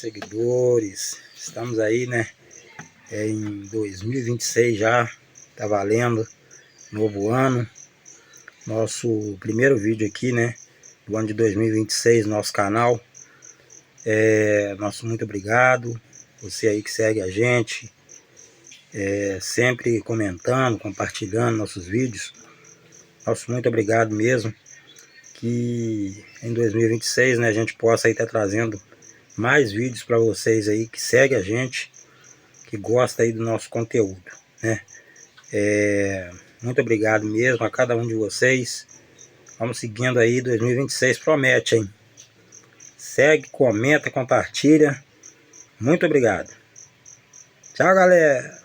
seguidores. Estamos aí, né? Em 2026 já, tá valendo, novo ano. Nosso primeiro vídeo aqui, né? Do ano de 2026 no nosso canal. Nosso muito obrigado. Você aí que segue a gente, sempre comentando, compartilhando nossos vídeos. Nosso muito obrigado mesmo. Que em 2026, né, a gente possa aí estar trazendo mais vídeos para vocês aí que segue a gente, que gosta aí do nosso conteúdo, né? Muito obrigado mesmo a cada um de vocês. Vamos seguindo aí, 2026 promete, hein? Segue, comenta, compartilha. Muito obrigado. Tchau, galera.